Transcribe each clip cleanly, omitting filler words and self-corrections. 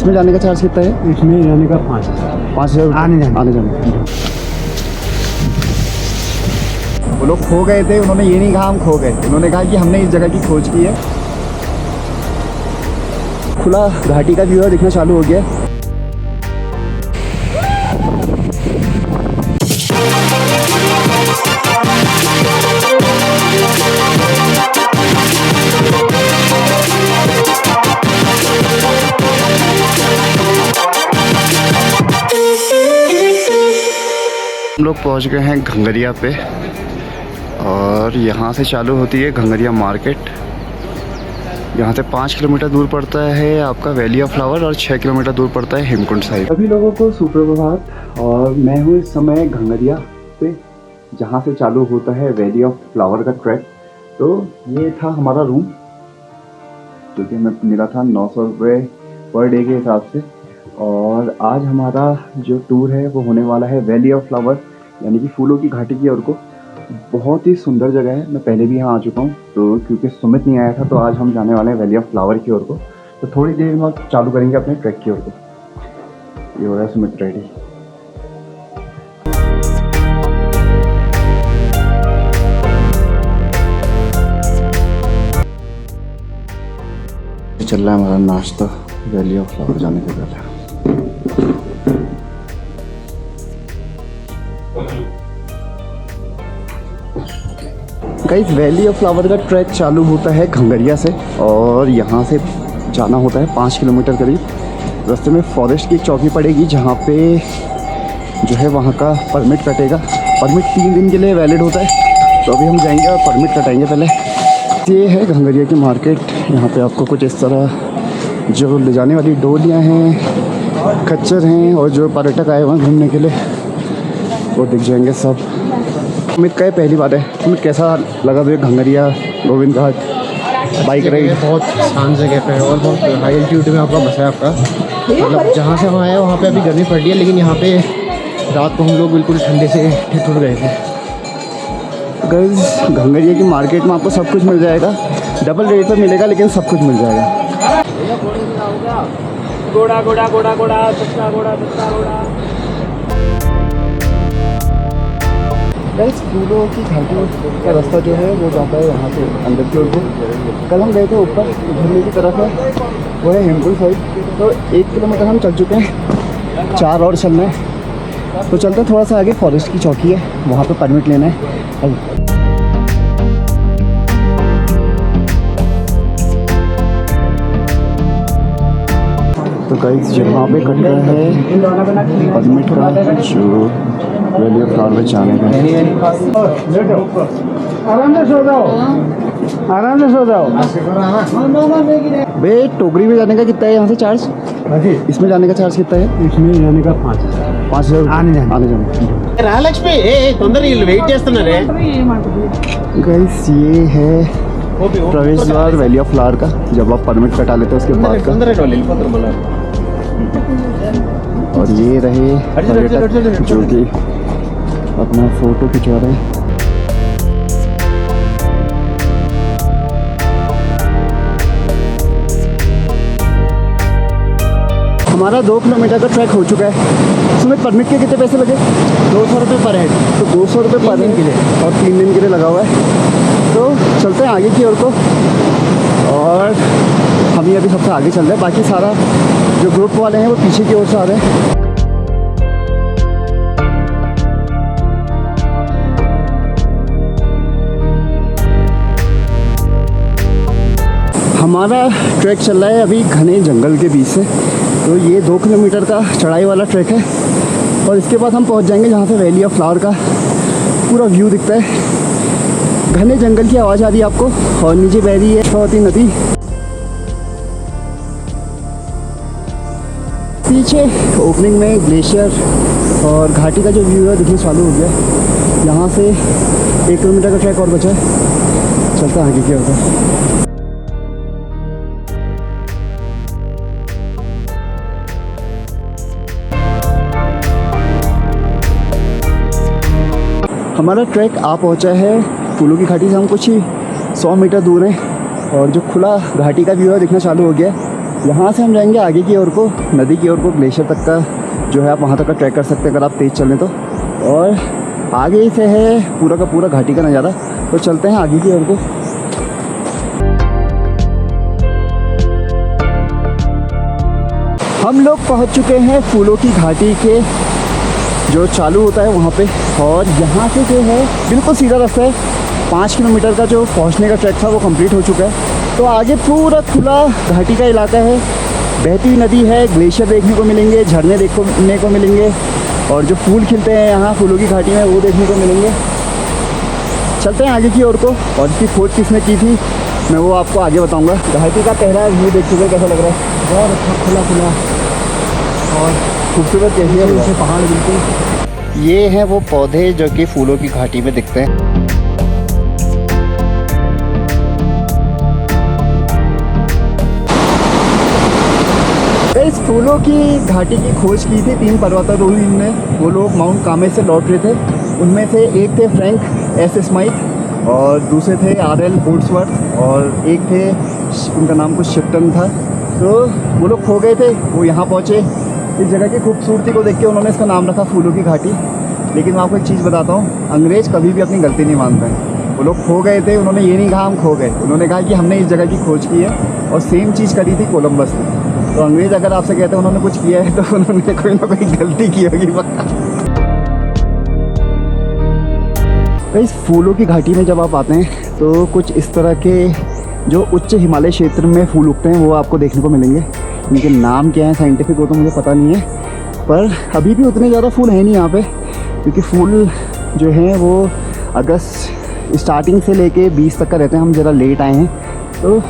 इसमें जाने का चार्ज कितना है? इसमें जाने का 5,000। 5,000 आने जाने। वो लोग खो गए थे, उन्होंने ये नहीं कहा हम खो गए, उन्होंने कहा कि हमने इस जगह की खोज की है। खुला घाटी का व्यू दिखना चालू हो गया। हम लोग पहुंच गए हैं घंगरिया पे और यहाँ से चालू होती है घंगरिया मार्केट। यहाँ से 5 किलोमीटर दूर पड़ता है आपका वैली ऑफ फ्लावर और 6 किलोमीटर दूर पड़ता है हेमकुंड साहिब। सभी लोगों को सुप्रभात। और मैं हूँ इस समय घंगरिया पे, जहाँ से चालू होता है वैली ऑफ फ्लावर का ट्रैक। तो ये था हमारा रूम, जो कि हमें मिला था 900 रुपये पर डे के हिसाब से। और आज हमारा जो टूर है वो होने वाला है वैली ऑफ फ्लावर, यानी कि फूलों की घाटी की ओर को। बहुत ही सुंदर जगह है, मैं पहले भी यहाँ आ चुका हूँ, तो क्योंकि सुमित नहीं आया था तो आज हम जाने वाले हैं वैली ऑफ फ्लावर की ओर को। तो थोड़ी देर में चालू करेंगे अपने ट्रैक की ओर को। ये हो रहा है सुमित रेडी। चल रहा है हमारा नाश्ता वैली ऑफ फ्लावर जाने से पहले। गाइस, वैली ऑफ फ्लावर का ट्रैक चालू होता है घंगरिया से और यहाँ से जाना होता है 5 किलोमीटर करीब। रास्ते में फॉरेस्ट की एक चौकी पड़ेगी, जहाँ पे जो है वहाँ का परमिट कटेगा। परमिट 3 दिन के लिए वैलिड होता है, तो अभी हम जाएंगे और परमिट कटाएंगे पहले। ये है घंगरिया की मार्केट। यहाँ पे आपको कुछ इस तरह जो ले जाने वाली डोलियाँ हैं, खच्चर हैं और जो पर्यटक आए हुए हैं घूमने के लिए वो दिख जाएंगे सब। अमित का ये पहली बार है। अमित, कैसा लगा तुझे घंगरिया गोविंद घाट बाइक राइड? बहुत शांत जगह पे है और बहुत हाई एल्टीट्यूड में आपका बसा है आपका। मतलब जहाँ से हम आए वहाँ पे अभी गर्मी पड़ रही है, लेकिन यहाँ पे रात को हम लोग बिल्कुल ठंडे से ठिठुर गए थे। गाइस, घंगरिया की मार्केट में आपको सब कुछ मिल जाएगा, डबल रेट पर मिलेगा, लेकिन सब कुछ मिल जाएगा। घोड़ा घोड़ा घोड़ा घोड़ा सस्ता घोड़ा सस्ता घोड़ा। गाइस, फूलों की घाटी का रास्ता जो है वो जाता है यहाँ से अंदर की ओर को। कल हम गए थे ऊपर झरने की तरफ है, वो है हेमकुंड साहिब। तो 1 किलोमीटर हम चल चुके हैं, 4 और चलना है। तो चलते थोड़ा सा आगे, फॉरेस्ट की चौकी है, वहाँ पे परमिट लेना है। तो गाइस, यहाँ पे कट रहा है परमिट का जो वैली ऑफ फ्लावर में जाने का। आराम से सो जाओ, आराम से सो जाओ। बे, टोकरी में जाने का कितना है यहाँ से चार्ज? इसमें जाने का चार्ज कितना है? इसमें जाने का 5,000। 5,000 आने जाने। गाइस, ये है प्रवेश द्वार वैली ऑफ फ्लावर का। जब आप परमिट कटा लेते हैं उसके बाद का। और ये रहे पर्यटक जो कि अपना फोटो खिंचवा रहे हैं। हमारा 2 किलोमीटर का ट्रैक हो चुका है। इसमें परमिट के कितने पैसे लगे? 200 रुपये पर हेड। तो 200 रुपये पर दिन के लिए और 3 दिन के लिए लगा हुआ है। तो चलते हैं आगे की ओर को, और हम ही अभी सबसे आगे चल रहे हैं। बाकी सारा जो ग्रुप वाले हैं वो पीछे की ओर से आ रहे हैं। हमारा ट्रैक चल रहा है अभी घने जंगल के बीच से। तो ये 2 किलोमीटर का चढ़ाई वाला ट्रैक है और इसके बाद हम पहुंच जाएंगे जहाँ से वैली ऑफ फ्लावर का पूरा व्यू दिखता है। घने जंगल की आवाज़ आ रही है आपको और नीचे बह रही है सरस्वती नदी। पीछे ओपनिंग में ग्लेशियर और घाटी का जो व्यू है दिखना चालू हो गया। यहाँ से 1 किलोमीटर का ट्रैक और बचा है, चलता आगे क्या होगा। हमारा ट्रैक आ पहुँचा है फूलों की घाटी से। हम कुछ ही 100 मीटर दूर हैं और जो खुला घाटी का व्यू है दिखना चालू हो गया। यहाँ से हम जाएंगे आगे की ओर को, नदी की ओर को, ग्लेशियर तक का जो है आप वहाँ तक का ट्रैक कर सकते हैं अगर आप तेज़ चलें तो। और आगे से है पूरा का पूरा घाटी का नज़ारा। तो चलते हैं आगे की ओर को। हम लोग पहुँच चुके हैं फूलों की घाटी के जो चालू होता है वहाँ पे। और यहाँ से जो है बिल्कुल सीधा रास्ता है। 5 किलोमीटर का जो पहुँचने का ट्रैक था वो कंप्लीट हो चुका है। तो आगे पूरा खुला घाटी का इलाका है, बहती हुई नदी है, ग्लेशियर देखने को मिलेंगे, झरने देखने को मिलेंगे, और जो फूल खिलते हैं यहाँ फूलों की घाटी में वो देखने को मिलेंगे। चलते हैं आगे की ओर को। और इसकी खोज किसने की थी मैं वो आपको आगे बताऊँगा। घाटी का पहला व्यू देख चुके, कैसा लग रहा है? बहुत अच्छा, खुला खुला और खूबसूरत कैसी है पहाड़ बिल्कुल। ये हैं वो पौधे जो कि फूलों की घाटी में दिखते हैं। इस फूलों की घाटी की खोज की थी 3 पर्वतारोही ने। वो लोग माउंट कामे से लौट रहे थे। उनमें से एक थे फ्रैंक एस स्माइथ और दूसरे थे RL वुड्सवर्थ और एक थे उनका नाम कुछ शिप्टन था। तो वो लोग खो गए थे, वो यहाँ पहुँचे। इस जगह की खूबसूरती को देख के उन्होंने इसका नाम रखा फूलों की घाटी। लेकिन मैं आपको एक चीज़ बताता हूँ, अंग्रेज़ कभी भी अपनी गलती नहीं मानते हैं। वो लोग खो गए थे, उन्होंने ये नहीं कहा हम खो गए, उन्होंने कहा कि हमने इस जगह की खोज की है। और सेम चीज़ करी थी कोलंबस ने। तो अंग्रेज़ अगर आपसे कहते हैं उन्होंने कुछ किया है तो उन्होंने कोई ना कोई गलती की होगी पक्का। इस फूलों की घाटी में जब आप आते हैं तो कुछ इस तरह के जो उच्च हिमालय क्षेत्र में फूल उगते हैं वो आपको देखने को मिलेंगे। इनके नाम क्या है साइंटिफिक वो तो मुझे पता नहीं है, पर अभी भी उतने ज़्यादा फूल हैं नहीं यहाँ पे, क्योंकि फूल जो हैं वो अगस्त स्टार्टिंग से लेके 20 तक का रहते हैं। हम ज़रा लेट आए हैं। तो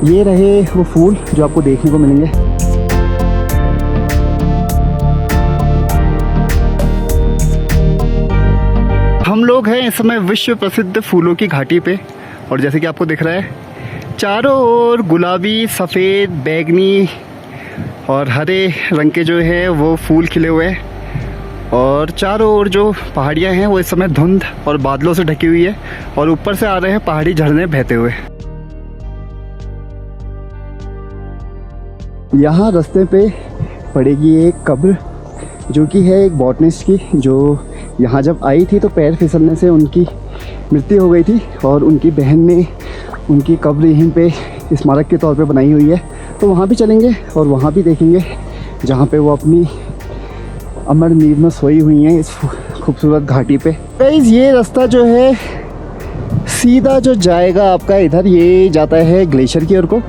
ये रहे वो फूल जो आपको देखने को मिलेंगे। हम लोग हैं इस समय विश्व प्रसिद्ध फूलों की घाटी पे। और जैसे कि आपको दिख रहा है चारों ओर गुलाबी, सफ़ेद, बैगनी और हरे रंग के जो है वो फूल खिले हुए हैं। और चारों ओर जो पहाड़ियाँ हैं वो इस समय धुंध और बादलों से ढकी हुई है और ऊपर से आ रहे हैं पहाड़ी झरने बहते हुए। यहाँ रास्ते पे पड़ेगी एक कब्र जो कि है एक बॉटनिस्ट की, जो यहाँ जब आई थी तो पैर फिसलने से उनकी मृत्यु हो गई थी और उनकी बहन ने उनकी कब्र यहीं पे स्मारक के तौर पे बनाई हुई है। तो वहाँ भी चलेंगे और वहाँ भी देखेंगे जहाँ पे वो अपनी अमर नींद में सोई हुई हैं इस खूबसूरत घाटी पे। गाइस ये रास्ता जो है सीधा जो जाएगा आपका इधर, ये जाता है ग्लेशियर की ओर को,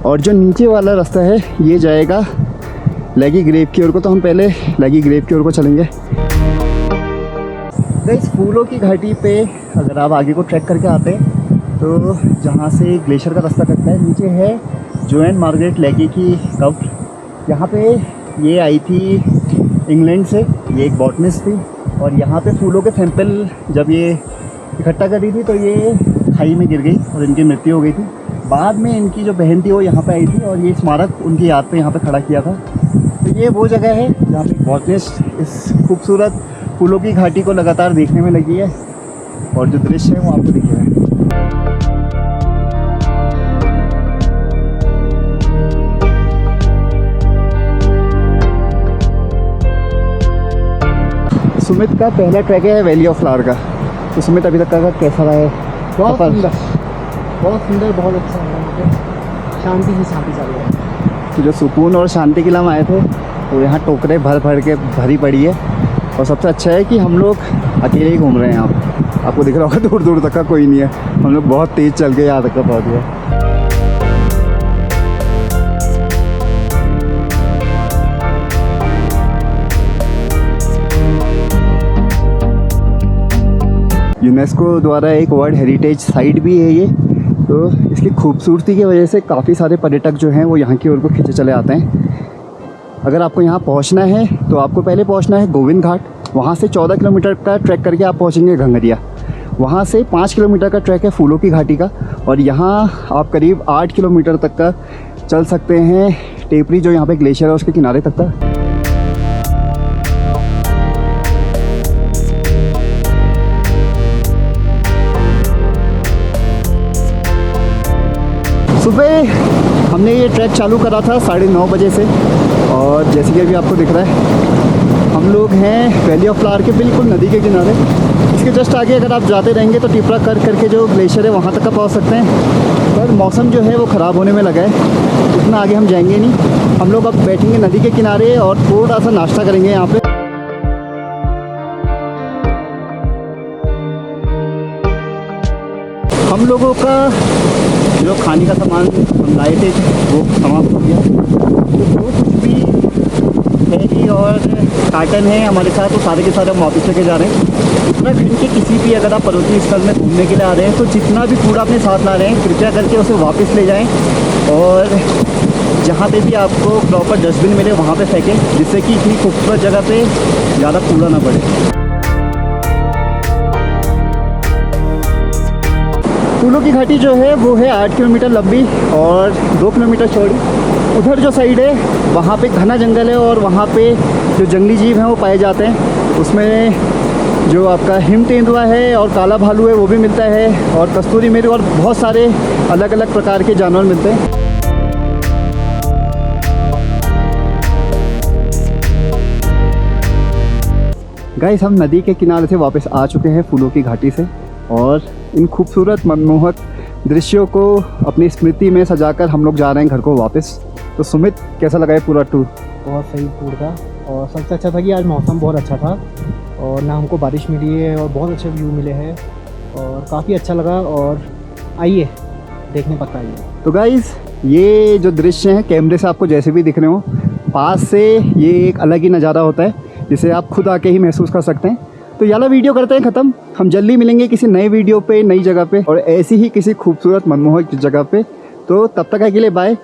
और जो नीचे वाला रास्ता है ये जाएगा लैगी ग्रेव की ओर को। तो हम पहले लैगी ग्रेव की ओर को चलेंगे। गाइस फूलों की घाटी पे अगर आप आगे को ट्रैक करके आते हैं तो जहाँ से ग्लेशियर का रास्ता कटता है नीचे है जोएन मार्गरेट लैगी की कब्र। यहाँ पे ये आई थी इंग्लैंड से, ये एक बॉटनिस्ट थी और यहाँ पे फूलों के सैंपल जब ये इकट्ठा करी थी तो ये खाई में गिर गई और इनकी मृत्यु हो गई थी। बाद में इनकी जो बहन थी वो यहाँ पे आई थी और ये स्मारक उनकी याद पे यहाँ पे खड़ा किया था। तो ये वो जगह है जहाँ पे बॉटनिस्ट इस खूबसूरत फूलों की घाटी को लगातार देखने में लगी है और जो दृश्य है वो आपको दिख रहा है। सुमित का पहला ट्रैक है वैली ऑफ फ्लावर का। तो सुमित अभी तक का कैसा रहा है? बहुत सुंदर, बहुत सुंदर, बहुत अच्छा है। शांति ही शांति चल रही है। तो जो सुकून और शांति के लिए हम आए थे तो यहाँ टोकरे भर भर के भरी पड़ी है। और सबसे अच्छा है कि हम लोग अकेले ही घूम रहे हैं। यहाँ आपको दिख रहा होगा दूर दूर तक का कोई नहीं है। हम लोग बहुत तेज़ चल के यहाँ तक का पहुँच गए। यूनेस्को द्वारा एक वर्ल्ड हेरिटेज साइट भी है ये। तो इसकी खूबसूरती की वजह से काफ़ी सारे पर्यटक जो हैं वो यहाँ की ओर को खींचे चले आते हैं। अगर आपको यहाँ पहुँचना है तो आपको पहले पहुँचना है गोविंद घाट। वहाँ से 14 किलोमीटर का ट्रैक करके आप पहुँचेंगे घंगरिया। वहाँ से 5 किलोमीटर का ट्रैक है फूलों की घाटी का और यहाँ आप करीब 8 किलोमीटर तक का चल सकते हैं टेपरी जो यहाँ पे ग्लेशियर है उसके किनारे तक का। सुबह हमने ये ट्रैक चालू करा था 9:30 बजे से, और जैसे कि अभी आपको दिख रहा है हम लोग हैं वैली ऑफ फ्लावर के बिल्कुल नदी के किनारे। इसके जस्ट आगे अगर आप जाते रहेंगे तो टिपरा कर करके जो ग्लेशियर है वहाँ तक आप पहुँच सकते हैं, पर मौसम जो है वो ख़राब होने में लगा है, इतना आगे हम जाएंगे नहीं। हम लोग अब बैठेंगे नदी के किनारे और थोड़ा सा नाश्ता करेंगे यहाँ पे। हम लोगों का जो खाने का सामान हम लाए थे वो समाप्त हो गया, तो जो कुछ भी थैली और कार्टन है हमारे साथ वो सारे के सारे हम वापस लेके जा रहे हैं। उत्तराखंड के किसी भी अगर आप पर्वतीय स्थल में घूमने के लिए आ रहे हैं तो जितना भी कूड़ा अपने साथ ला रहे हैं कृपया करके उसे वापस ले जाएं, और जहाँ पे भी आपको प्रॉपर डस्टबिन मिले वहाँ पे फेंकें, जिससे कि इतनी खूबसूरत जगह पे ज़्यादा कूड़ा ना पड़े। फूलों की घाटी जो है वो है 8 किलोमीटर लंबी और 2 किलोमीटर चौड़ी। उधर जो साइड है वहाँ पे घना जंगल है और वहाँ पे जो जंगली जीव हैं वो पाए जाते हैं। उसमें जो आपका हिम तेंदुआ है और काला भालू है वो भी मिलता है, और कस्तूरी मृग और बहुत सारे अलग अलग प्रकार के जानवर मिलते हैं। गाइस, हम नदी के किनारे से वापस आ चुके हैं फूलों की घाटी से, और इन खूबसूरत मनमोहक दृश्यों को अपनी स्मृति में सजाकर हम लोग जा रहे हैं घर को वापस। तो सुमित, कैसा लगा ये पूरा टूर? बहुत सही टूर था, और सबसे अच्छा था कि आज मौसम बहुत अच्छा था और ना हमको बारिश मिली है और बहुत अच्छे व्यू मिले हैं और काफ़ी अच्छा लगा। और आइए देखने पक्का आइए। तो गाइस, ये जो दृश्य हैं कैमरे से आपको जैसे भी दिख रहे हो, पास से ये एक अलग ही नज़ारा होता है जिसे आप खुद आके ही महसूस कर सकते हैं। तो याला वीडियो करते हैं ख़त्म। हम जल्दी मिलेंगे किसी नए वीडियो पे, नई जगह पे, और ऐसी ही किसी खूबसूरत मनमोहक जगह पे। तो तब तक के लिए बाय।